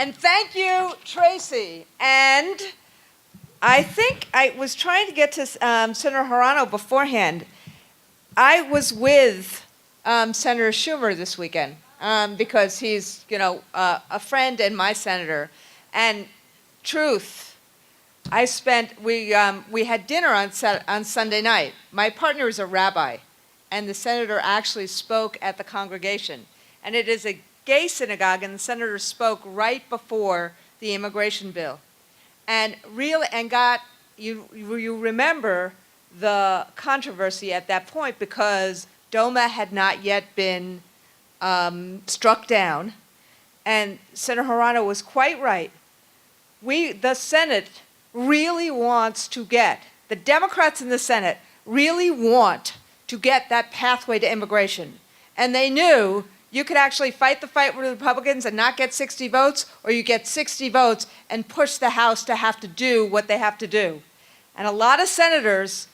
And thank you, Tracy. And I think I was trying to get to Senator Hirano beforehand. I was with Senator Schumer this weekend because he's, a friend and my senator. And truth, we had dinner on Sunday night. My partner is a rabbi, and the senator actually spoke at the congregation. And it is a gay synagogue, and the senator spoke right before the immigration bill. And you remember the controversy at that point because DOMA had not yet been struck down. And Senator Hirano was quite right. The Senate really wants to the Democrats in the Senate really want to get that pathway to immigration. And they knew you could actually fight the fight with the Republicans and not get 60 votes, or you get 60 votes and push the House to have to do what they have to do. And a lot of senators,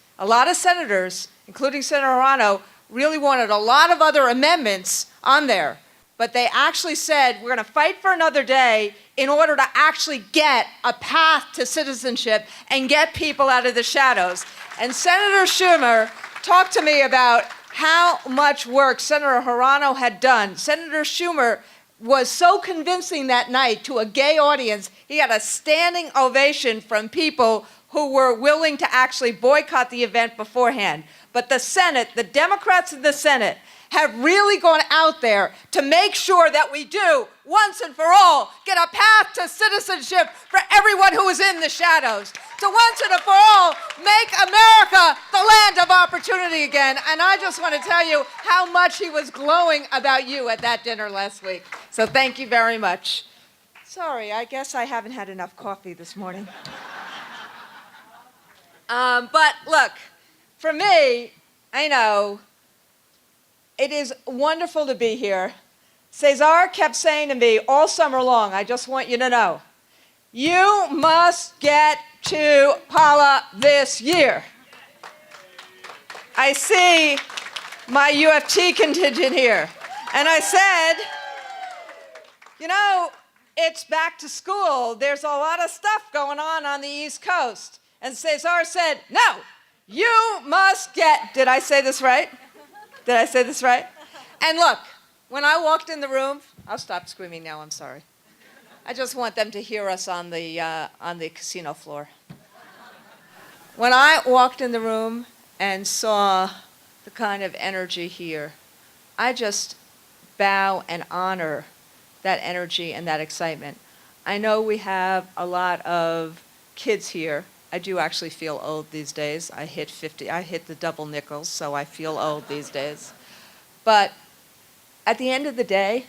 including Senator Hirano, really wanted a lot of other amendments on there. But they actually said, we're going to fight for another day in order to actually get a path to citizenship and get people out of the shadows. And Senator Schumer talked to me about how much work Senator Hirano had done. Senator Schumer was so convincing that night to a gay audience. He had a standing ovation from people who were willing to actually boycott the event beforehand. But the Senate, the Democrats in the Senate, have really gone out there to make sure that we do, once and for all, get a path to citizenship for everyone who is in the shadows. To once and for all, make America the land of opportunity again. And I just want to tell you how much he was glowing about you at that dinner last week. So thank you very much. Sorry, I guess I haven't had enough coffee this morning. But look, for me, I know it is wonderful to be here. Cesar kept saying to me all summer long, I just want you to know, you must get to APALA this year. I see my UFT contingent here. And I said, it's back to school. There's a lot of stuff going on the East Coast. And Cesar said, no, you must get, did I say this right? Did I say this right? And look, when I walked in the room, I'll stop screaming now, I'm sorry. I just want them to hear us on the casino floor. When I walked in the room and saw the kind of energy here, I just bow and honor that energy and that excitement. I know we have a lot of kids here. I do actually feel old these days. I hit 50, I hit the double nickels, so I feel old these days. But at the end of the day,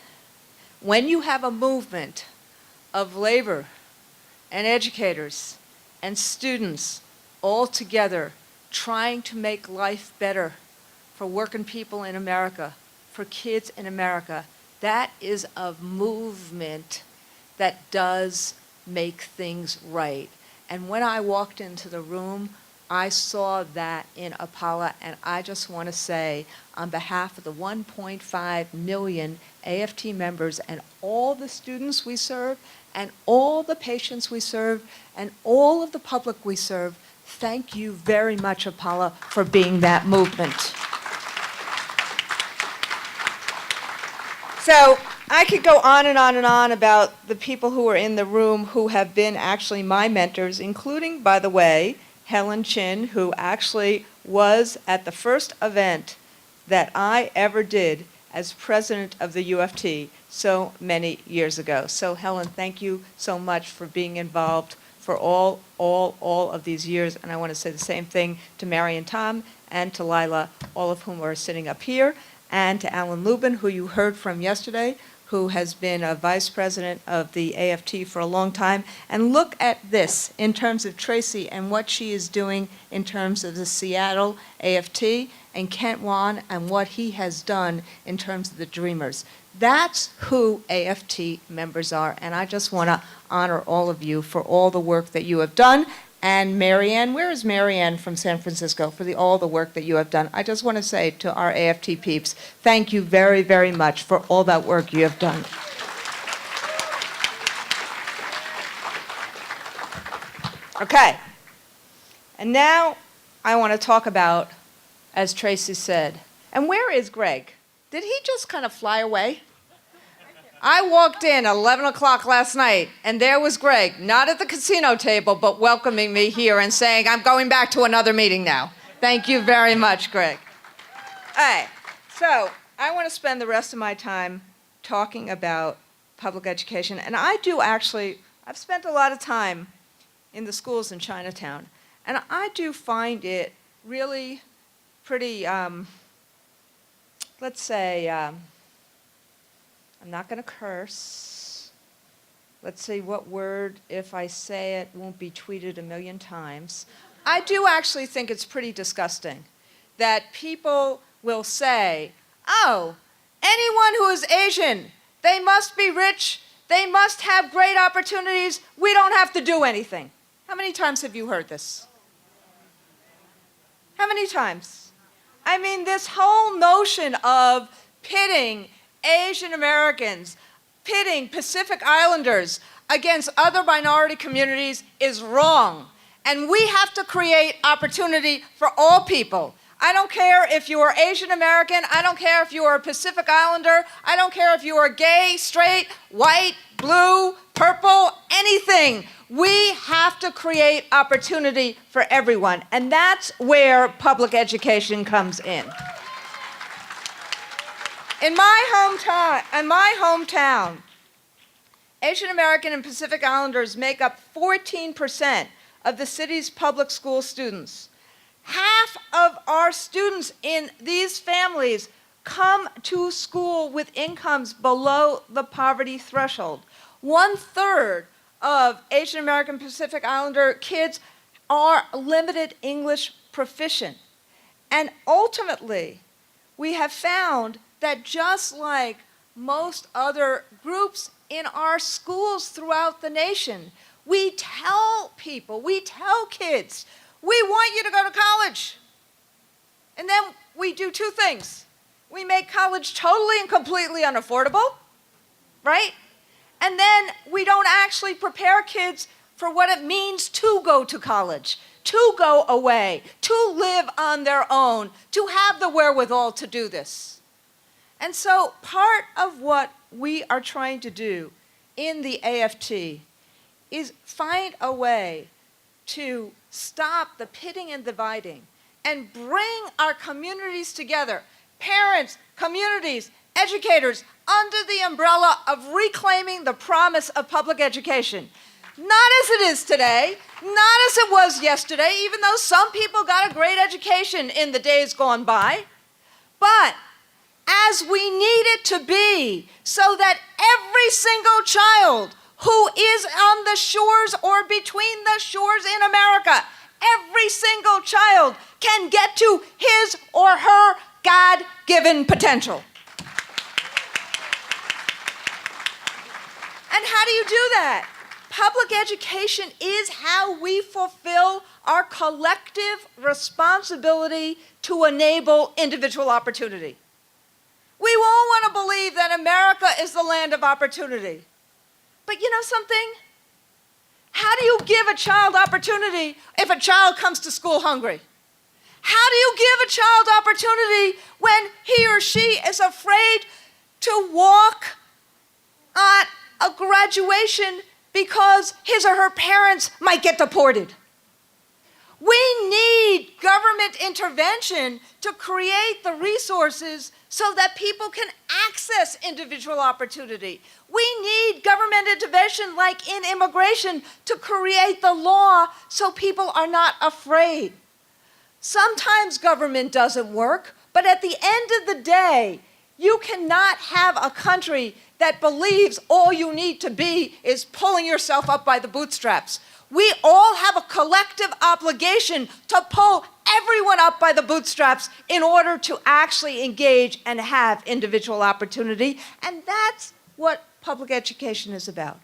when you have a movement of labor and educators and students all together trying to make life better for working people in America, for kids in America, that is a movement that does make things right. And when I walked into the room, I saw that in APALA, and I just want to say, on behalf of the 1.5 million AFT members and all the students we serve, and all the patients we serve, and all of the public we serve, thank you very much, APALA, for being that movement. So I could go on and on and on about the people who are in the room who have been actually my mentors, including, by the way, Helen Chin, who actually was at the first event that I ever did as president of the UFT so many years ago. So Helen, thank you so much for being involved for all of these years. And I want to say the same thing to Mary and Tom and to Lila, all of whom are sitting up here, and to Alan Lubin, who you heard from yesterday, who has been a vice president of the AFT for a long time. And look at this in terms of Tracy and what she is doing in terms of the Seattle AFT, and Kent Wan and what he has done in terms of the Dreamers. That's who AFT members are, and I just want to honor all of you for all the work that you have done. And Marianne, where is Marianne from San Francisco for all the work that you have done? I just want to say to our AFT peeps, thank you very, very much for all that work you have done. Okay. And now I want to talk about, as Tracy said, and where is Greg? Did he just kind of fly away? I walked in at 11 o'clock last night, and there was Greg, not at the casino table, but welcoming me here and saying, I'm going back to another meeting now. Thank you very much, Greg. All right, so I want to spend the rest of my time talking about public education. And I've spent a lot of time in the schools in Chinatown, and I do find it really pretty, let's say, I'm not going to curse. Let's see what word, if I say it, won't be tweeted a million times. I do actually think it's pretty disgusting that people will say, oh, anyone who is Asian, they must be rich, they must have great opportunities, we don't have to do anything. How many times have you heard this? How many times? I mean, this whole notion of pitting Asian Americans, pitting Pacific Islanders against other minority communities is wrong. And we have to create opportunity for all people. I don't care if you are Asian American, I don't care if you are a Pacific Islander, I don't care if you are gay, straight, white, blue, purple, anything. We have to create opportunity for everyone, and that's where public education comes in. In my hometown, Asian American and Pacific Islanders make up 14% of the city's public school students. Half of our students in these families come to school with incomes below the poverty threshold. 1/3 of Asian American Pacific Islander kids are limited English proficient. And ultimately, we have found that just like most other groups in our schools throughout the nation, we tell people, we tell kids, we want you to go to college. And then we do two things. We make college totally and completely unaffordable, right? And then we don't actually prepare kids for what it means to go to college, to go away, to live on their own, to have the wherewithal to do this. And so part of what we are trying to do in the AFT is find a way to stop the pitting and dividing and bring our communities together, parents, communities, educators, under the umbrella of reclaiming the promise of public education. Not as it is today, not as it was yesterday, even though some people got a great education in the days gone by, but as we need it to be, so that every single child who is on the shores or between the shores in America, every single child can get to his or her God-given potential. And how do you do that? Public education is how we fulfill our collective responsibility to enable individual opportunity. We all want to believe that America is the land of opportunity. But you know something? How do you give a child opportunity if a child comes to school hungry? How do you give a child opportunity when he or she is afraid to walk at a graduation because his or her parents might get deported? We need government intervention to create the resources so that people can access individual opportunity. We need government intervention, like in immigration, to create the law so people are not afraid. Sometimes government doesn't work, but at the end of the day, you cannot have a country that believes all you need to be is pulling yourself up by the bootstraps. We all have a collective obligation to pull everyone up by the bootstraps in order to actually engage and have individual opportunity, and that's what public education is about.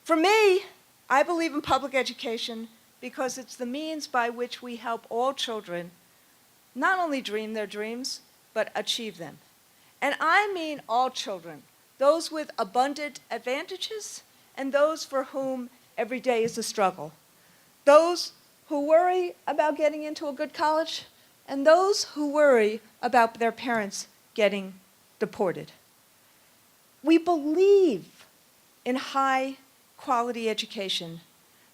For me, I believe in public education because it's the means by which we help all children not only dream their dreams, but achieve them. And I mean all children, those with abundant advantages and those for whom every day is a struggle. those who worry about getting into a good college and those who worry about their parents getting deported. We believe in high quality education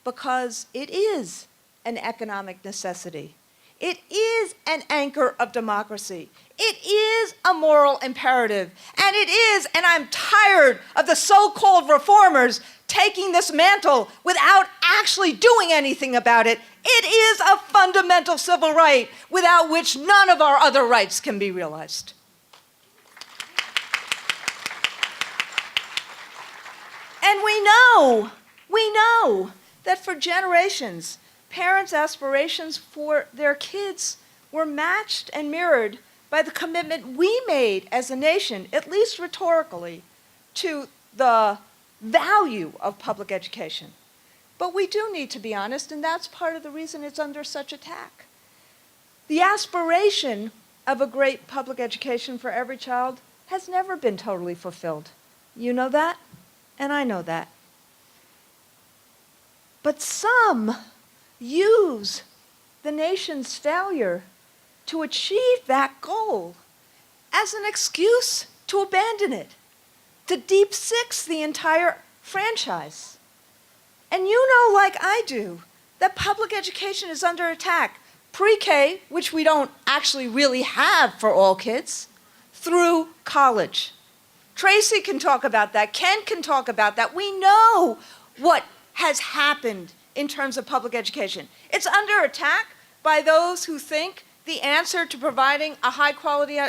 because it is an economic necessity. It is an anchor of democracy. It is a moral imperative. And it is, and I'm tired of the so-called reformers taking this mantle without actually doing anything about it. It is a fundamental civil right without which none of our other rights can be realized. And we know that for generations, parents' aspirations for their kids were matched and mirrored by the commitment we made as a nation, at least rhetorically, to the value of public education. But we do need to be honest, and that's part of the reason it's under such attack. The aspiration of a great public education for every child has never been totally fulfilled. You know that, and I know that. But some use the nation's failure to achieve that goal as an excuse to abandon it, to deep six the entire franchise. And you know, like I do, that public education is under attack, pre-K, which we don't actually really have for all kids, through college. Tracy can talk about that, Ken can talk about that. We know what has happened in terms of public education. It's under attack by those who think the answer to providing a high-quality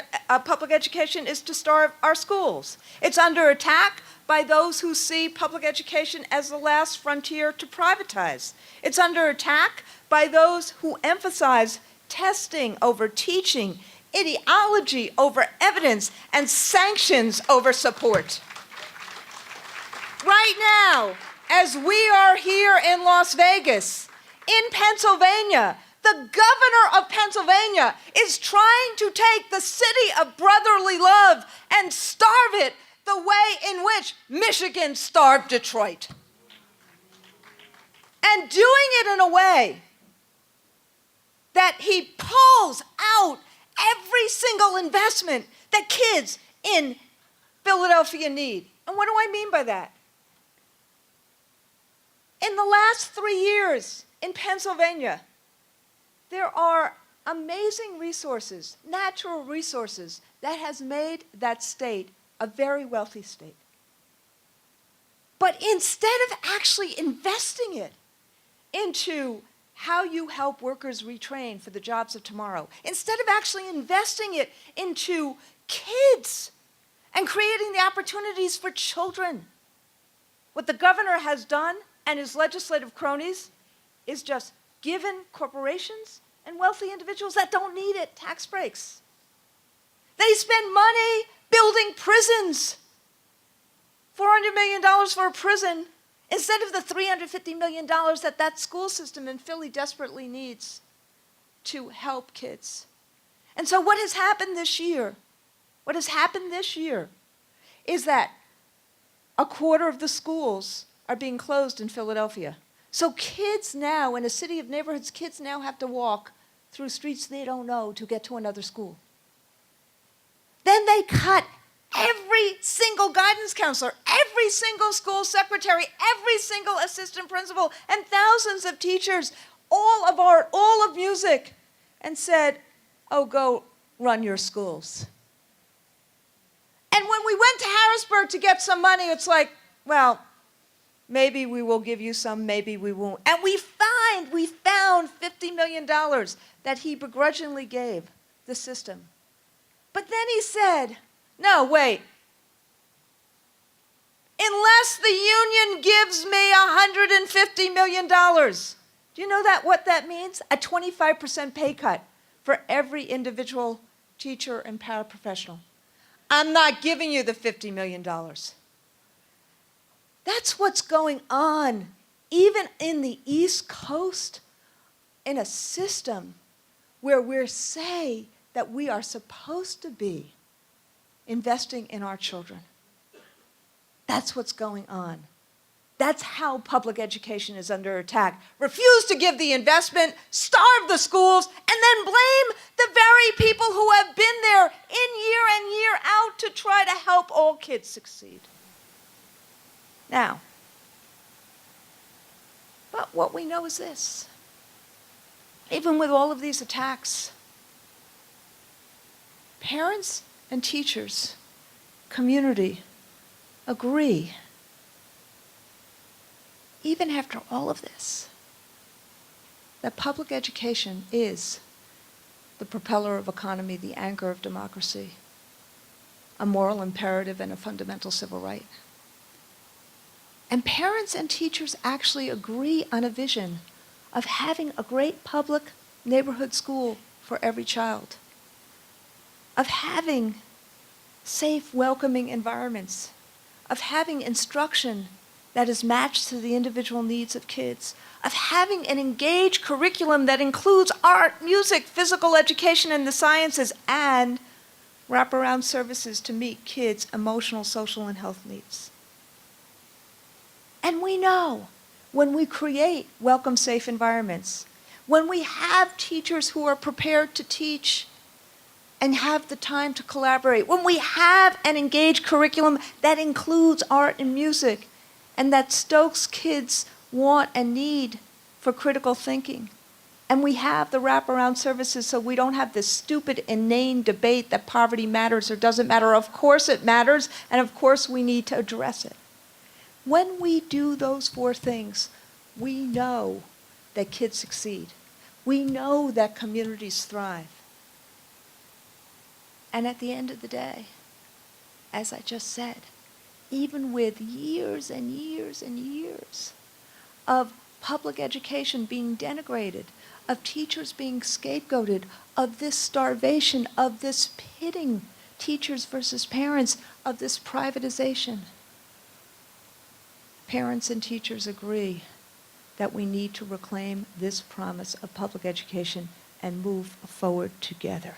public education is to starve our schools. It's under attack by those who see public education as the last frontier to privatize. It's under attack by those who emphasize testing over teaching, ideology over evidence, and sanctions over support. Right now, as we are here in Las Vegas, in Pennsylvania, the governor of Pennsylvania is trying to take the city of brotherly love and starve it the way in which Michigan starved Detroit. And doing it in a way that he pulls out every single investment that kids in Philadelphia need. And what do I mean by that? In the last 3 years in Pennsylvania, there are amazing resources, natural resources, that has made that state a very wealthy state. But instead of actually investing it into how you help workers retrain for the jobs of tomorrow, instead of actually investing it into kids and creating the opportunities for children, what the governor has done and his legislative cronies is just given corporations and wealthy individuals that don't need it tax breaks. They spend money building prisons. $400 million for a prison instead of the $350 million that that school system in Philly desperately needs to help kids. And so what has happened this year, is that a quarter of the schools are being closed in Philadelphia. So kids now, in a city of neighborhoods, kids now have to walk through streets they don't know to get to another school. Then they cut every single guidance counselor, every single school secretary, every single assistant principal, and thousands of teachers, all of art, all of music, and said, oh, go run your schools. And when we went to Harrisburg to get some money, it's like, well, maybe we will give you some, maybe we won't. And we found $50 million that he begrudgingly gave the system. But then he said, no, wait. Unless the union gives me $150 million. Do you know what that means? A 25% pay cut for every individual teacher and paraprofessional. I'm not giving you the $50 million. That's what's going on, even in the East Coast, in a system where we say that we are supposed to be investing in our children. That's what's going on. That's how public education is under attack. Refuse to give the investment, starve the schools, and then blame the very people who have been there in year and year out to try to help all kids succeed. Now, but what we know is this. Even with all of these attacks, parents and teachers, community, agree, even after all of this, that public education is the propeller of economy, the anchor of democracy, a moral imperative and a fundamental civil right. And parents and teachers actually agree on a vision of having a great public neighborhood school for every child, of having safe, welcoming environments, of having instruction that is matched to the individual needs of kids, of having an engaged curriculum that includes art, music, physical education, and the sciences, and wraparound services to meet kids' emotional, social, and health needs. And we know when we create welcome, safe environments, when we have teachers who are prepared to teach and have the time to collaborate, when we have an engaged curriculum that includes art and music, and that stokes kids' want and need for critical thinking, and we have the wraparound services so we don't have this stupid, inane debate that poverty matters or doesn't matter. Of course it matters, and of course we need to address it. When we do those four things, we know that kids succeed. We know that communities thrive. And at the end of the day, as I just said, even with years and years and years of public education being denigrated, of teachers being scapegoated, of this starvation, of this pitting teachers versus parents, of this privatization, parents and teachers agree that we need to reclaim this promise of public education and move forward together.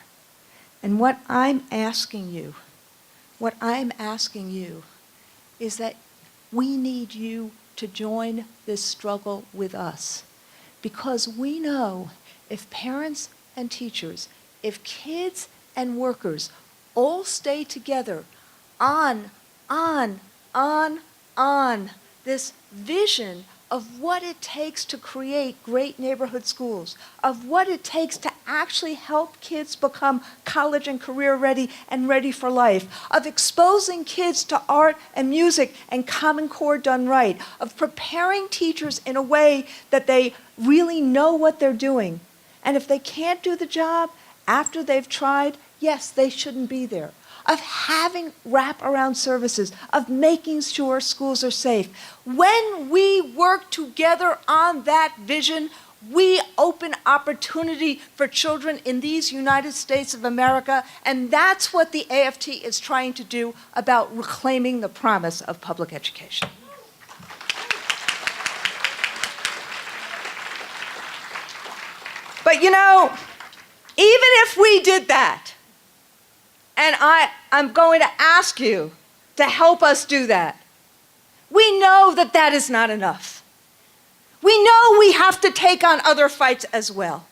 And what I'm asking you is that we need you to join this struggle with us. Because we know if parents and teachers, if kids and workers all stay together on this vision of what it takes to create great neighborhood schools, of what it takes to actually help kids become college and career ready and ready for life, of exposing kids to art and music and Common Core done right, of preparing teachers in a way that they really know what they're doing. And if they can't do the job after they've tried, yes, they shouldn't be there. Of having wraparound services, of making sure schools are safe. When we work together on that vision, we open opportunity for children in these United States of America, and that's what the AFT is trying to do about reclaiming the promise of public education. But you know, even if we did that, and I'm going to ask you to help us do that, we know that that is not enough. We know we have to take on other fights as well.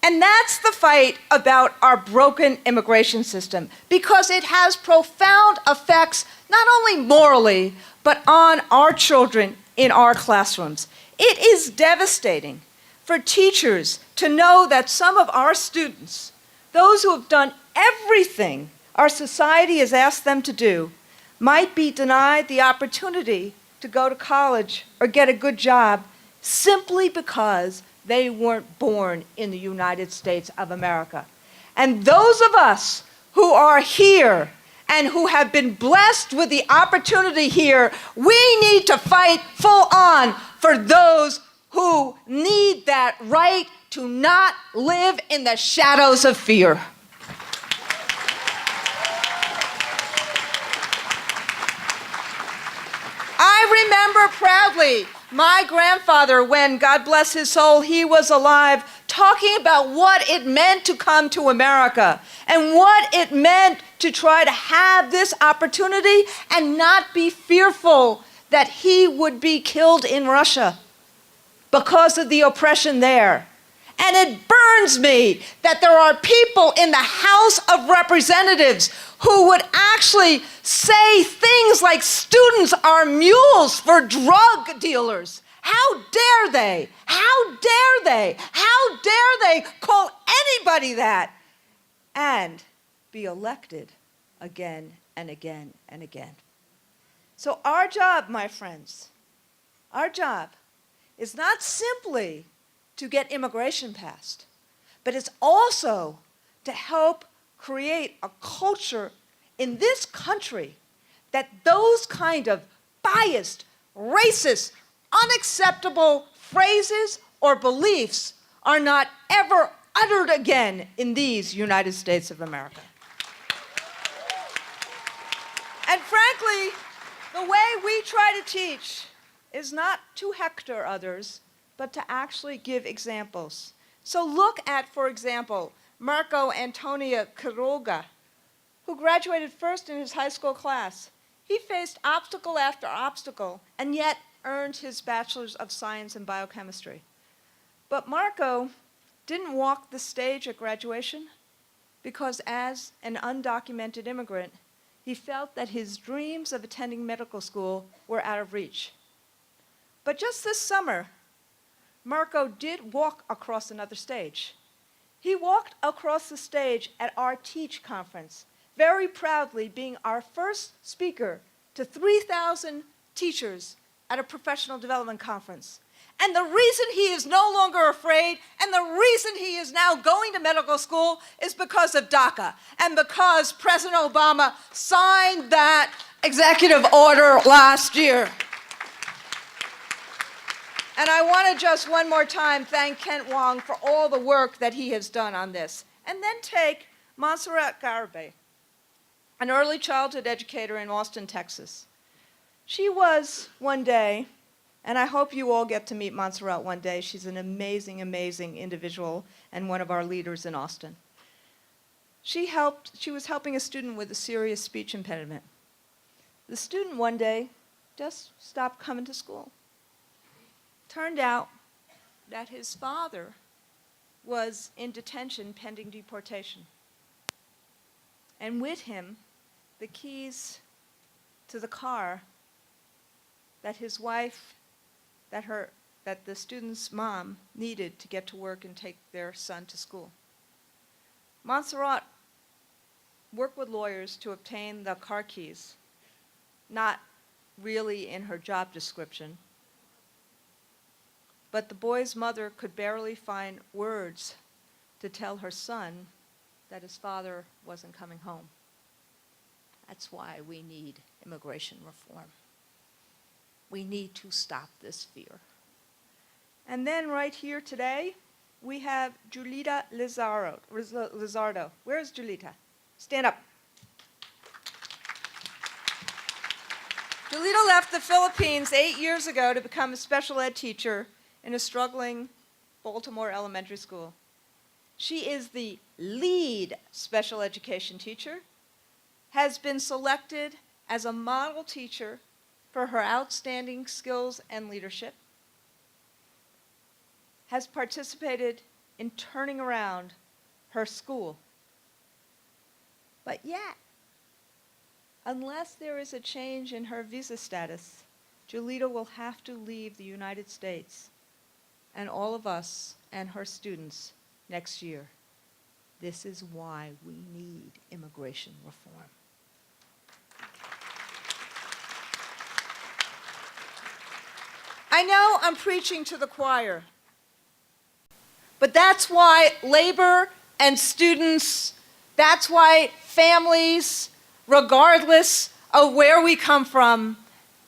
And that's the fight about our broken immigration system, because it has profound effects, not only morally, but on our children in our classrooms. It is devastating for teachers to know that some of our students, those who have done everything our society has asked them to do, might be denied the opportunity to go to college or get a good job simply because they weren't born in the United States of America. And those of us who are here and who have been blessed with the opportunity here, we need to fight full on for those who need that right to not live in the shadows of fear. I remember proudly my grandfather, when, God bless his soul, he was alive, talking about what it meant to come to America and what it meant to try to have this opportunity and not be fearful that he would be killed in Russia because of the oppression there. And it burns me that there are people in the House of Representatives who would actually say things like students are mules for drug dealers. How dare they? How dare they? How dare they call anybody that? And be elected again and again and again. So our job, my friends, our job is not simply to get immigration passed, but it's also to help create a culture in this country that those kind of biased, racist, unacceptable phrases or beliefs are not ever uttered again in these United States of America. And frankly, the way we try to teach is not to hector others, but to actually give examples. So look at, for example, Marco Antonio Quiroga, who graduated first in his high school class. He faced obstacle after obstacle and yet earned his Bachelor's of Science in Biochemistry. But Marco didn't walk the stage at graduation because as an undocumented immigrant, he felt that his dreams of attending medical school were out of reach. But just this summer, Marco did walk across another stage. He walked across the stage at our Teach conference, very proudly being our first speaker to 3,000 teachers at a professional development conference. And the reason he is no longer afraid and the reason he is now going to medical school is because of DACA and because President Obama signed that executive order last year. And I want to just one more time thank Kent Wong for all the work that he has done on this. And then take Montserrat Garibay, an early childhood educator in Austin, Texas. She was one day, and I hope you all get to meet Montserrat one day. She's an amazing, amazing individual and one of our leaders in Austin. She was helping a student with a serious speech impediment. The student one day just stopped coming to school. Turned out that his father was in detention pending deportation. And with him, the keys to the car that his wife, that the student's mom needed to get to work and take their son to school. Montserrat worked with lawyers to obtain the car keys, not really in her job description, but the boy's mother could barely find words to tell her son that his father wasn't coming home. That's why we need immigration reform. We need to stop this fear. And then right here today, we have Julita Lizardo. Where is Julita? Stand up. Julita left the Philippines 8 years ago to become a special ed teacher in a struggling Baltimore elementary school. She is the lead special education teacher, has been selected as a model teacher for her outstanding skills and leadership, has participated in turning around her school. But yet, unless there is a change in her visa status, Julita will have to leave the United States and all of us and her students next year. This is why we need immigration reform. I know I'm preaching to the choir, but that's why labor and students, that's why families, regardless of where we come from,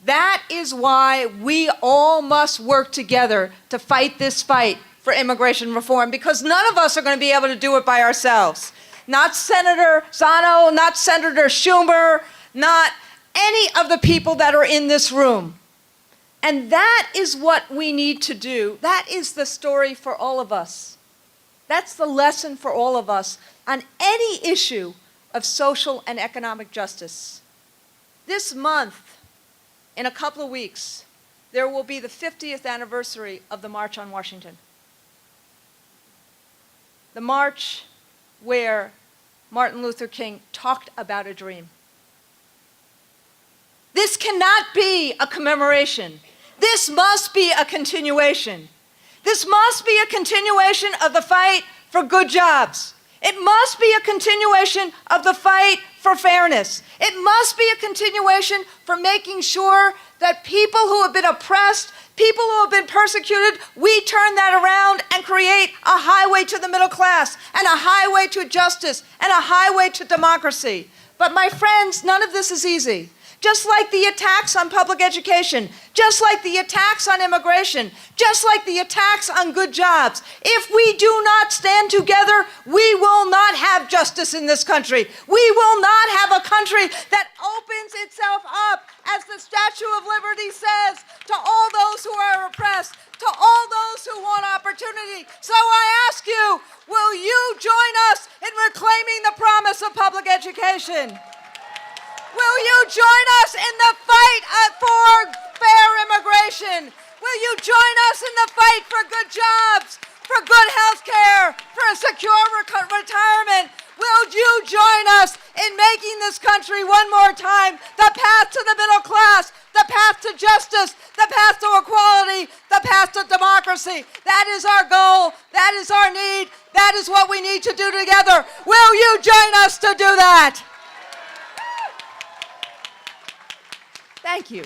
that is why we all must work together to fight this fight for immigration reform, because none of us are going to be able to do it by ourselves. Not Senator Zano, not Senator Schumer, not any of the people that are in this room. And that is what we need to do. That is the story for all of us. That's the lesson for all of us on any issue of social and economic justice. This month, in a couple of weeks, there will be the 50th anniversary of the March on Washington. The march where Martin Luther King talked about a dream. This cannot be a commemoration. This must be a continuation. This must be a continuation of the fight for good jobs. It must be a continuation of the fight for fairness. It must be a continuation for making sure that people who have been oppressed, people who have been persecuted, we turn that around and create a highway to the middle class and a highway to justice and a highway to democracy. But my friends, none of this is easy. Just like the attacks on public education, just like the attacks on immigration, just like the attacks on good jobs, if we do not stand together, we will not have justice in this country. We will not have a country that opens itself up, as the Statue of Liberty says, to all those who are oppressed, to all those who want opportunity. So I ask you, will you join us in reclaiming the promise of public education? Will you join us in the fight for fair immigration? Will you join us in the fight for good jobs, for good health care, for a secure retirement? Will you join us in making this country one more time the path to the middle class, the path to justice, the path to equality, the path to democracy? That is our goal. That is our need. That is what we need to do together. Will you join us to do that? Thank you.